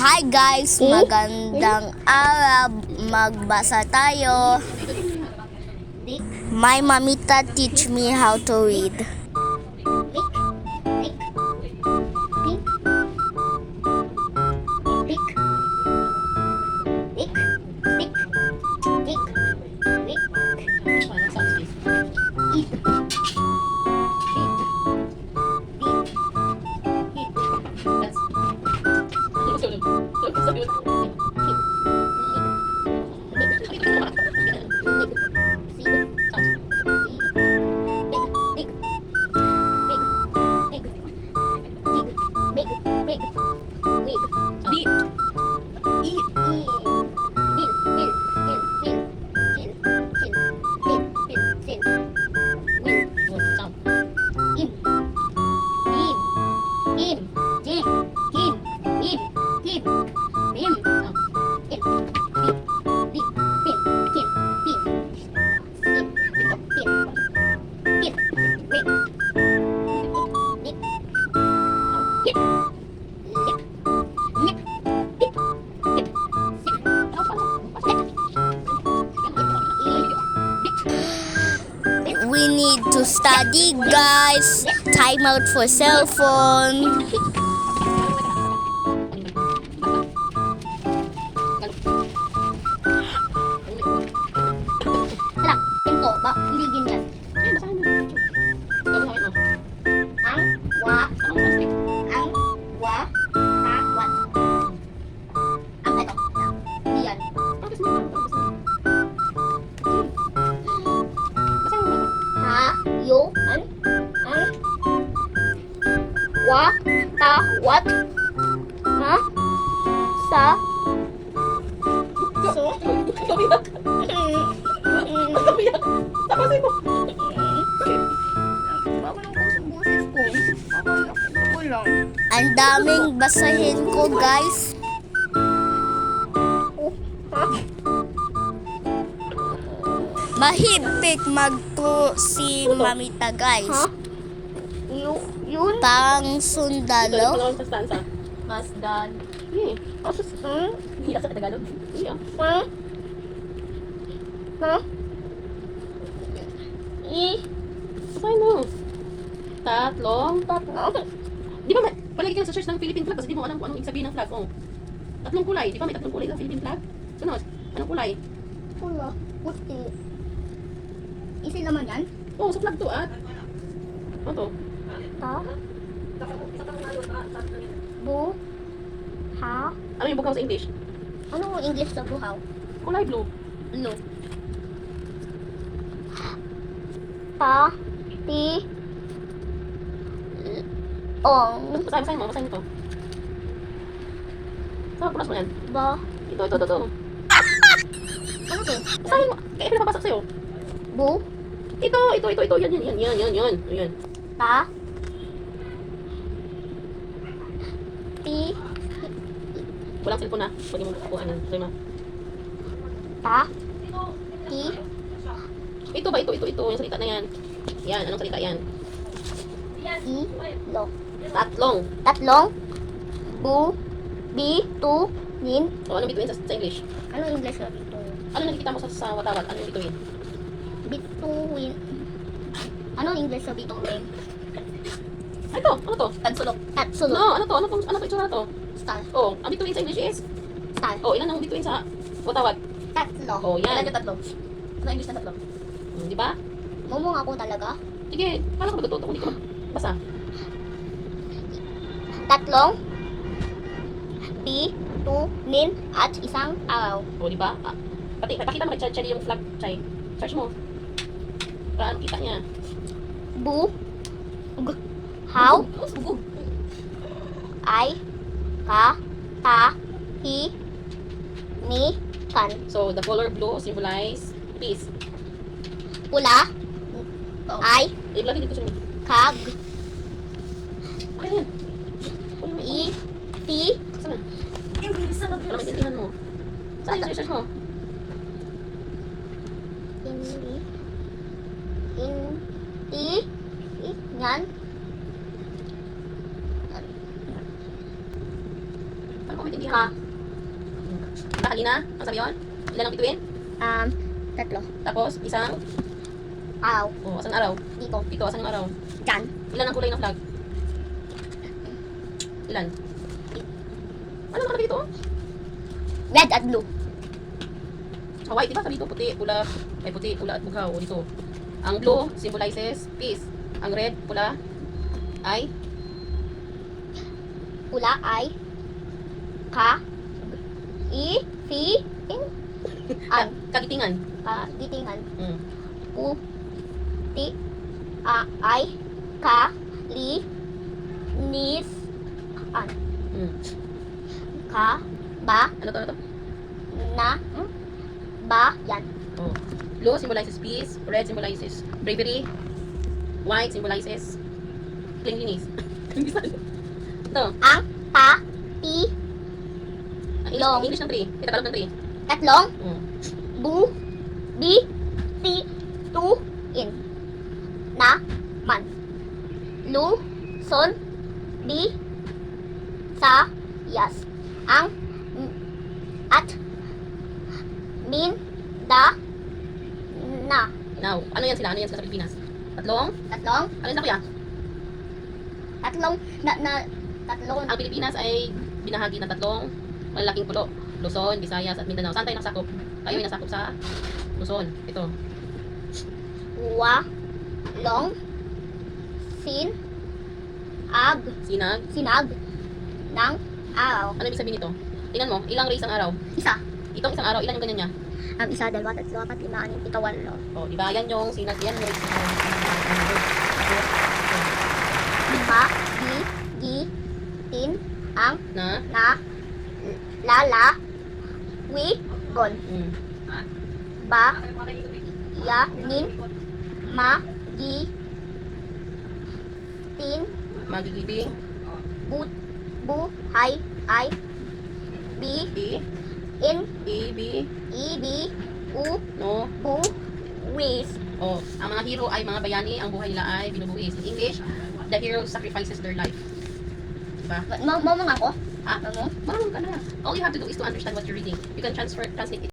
Hi guys, magandang araw. Magbasa tayo. My mamita teach me how to read. We need to study, guys. Time out for cell phone. Hala, pinto ba? Hindi ganyan. Ang, wa, ta, wat. Ito. Hindi yan. Ha, yo, an, wa, ta, wat. Ha, sa, so. Ang daming basahin ko, guys. Mahigpit magturo si mamita, guys. Ha? Yun? Parang sundalo. Masdan. Hindi sa Tagalog. Ha? Ha? Saan mo? Tatlong. Di ba palagi ka sa search ng Philippine flag kasi di mo alam kung anong ibig sabihin ng flag. Oh. Tatlong kulay. Di ba may tatlong kulay sa Philippine flag? Sunod. Anong kulay? Pula. Puti. Isin naman yan? Oh, sa flag to at. Ano to? Ta? Bu? Ha? Ano yung bukaw sa English? Anong English sa buhaw? Kulay blue. Blue. Pa? Ti? Ong? Basahin mo to. Saan punas mo yan? Ba? Ito. Ano to? Basahin mo. Kaya pinapabasa sa'yo. Bu? Ito. Yan. Ta? Ti? Walang cellphone na. Pwede mo kukuha yan. Sorry ma. Ta? Ti? Ito ba? Ito. Yung salita na yan. Yan. Anong salita yan? I? Lo? Tatlong. Tatlong? Bu? Bi? Tu? Nin? O, anong bituin sa English? Anong English na dito? Ano nakikita mo sa watawat? Ano yung bituin? Bituin. Anong English sa bituin? Ito. Ano to? Tagsulok. Tagsulok. No, ano to itsura na to? Star. Oh, ang bituin sa English is? Star. Oh, ilan ang bituin sa watawat? Tatlo. Oh, yan. Ilan yung tatlo? Ano English na tatlo? Di ba? Mumong ako talaga. Sige, paano ka matututo kung di ka basa? Tatlong. Bi, tu, nin, at isang araw. O, di ba? Ah, pakita mo kay Chad yung flag, Chay. Search mo. Para kita niya. Bu, how, Oh, sugo. ay, ka, ta, hi, ni, kan. So, the color blue symbolize peace. Pula, ay, Lagi dito siya. kag, Ano yan? i, ti, Saan na? Para maintindihan mo. Saan yung search mo? hindi, yan, Paano ko maintindihan. Diba kanina? Ang sabi yun? Ilan ang bituin? Tatlo. Tapos, isang, Araw. asang araw? Dito. Dito, asang araw? Diyan. Ilan ang kulay ng flag? Ilan? Ano naman dito? Red at blue. Sa white, diba? Sabi dito, puti, pula, at bughaw. O dito. Ang blue symbolizes peace. Ang red, pula, ay Pula ay ka i fi in an kagitingan. kagitingan. Mm. Puti ay ka li nis an Mm. ka ba Ano to? na ba yan. Oh. Blue symbolizes peace, red symbolizes bravery, white symbolizes cleanliness. Ito, Ang ta ti ang Long. English ng tree. Tagalog ng tree. tatlong Mm. bu bi ti tu in na man lu son di sa yas ang at min da na Now, ano yan sila? Ano yan sila sa Pilipinas? Tatlong? tatlong Ano yan sa kuya? tatlong tatlong Ang Pilipinas ay binahagi ng tatlong malalaking pulo. Luzon, Visayas, at Mindanao. Saan tayo nasakop? Tayo ay nasakop sa Luzon. Ito. wa long sin ag Sinag. sinag ng araw. Ano ibig sabihin nito? Tingnan mo, ilang rays ang araw? Isa. Itong isang araw, ilan yung ganyan niya? Ang isa, dalawa, tatlo, apat, lima, anim, pito, walo. O, di ba? Yan yung sinag. Yan yung rays. Lima, gi, tin, ang, Na? na, lala, wi, gon. Mm. Ba, ya, nin, ma, gi, tin, Magigibing. bu, hay, ay, bi, I. in, I. B. i, bi, u, No. bu, wis. O, ang mga hero ay mga bayani. Ang buhay nila ay binubuwis. In English, the hero sacrifices their life. Diba? Mo mga ko? Ah, Ano? marunong ka na. All you have to do is to understand what you're reading. You can translate it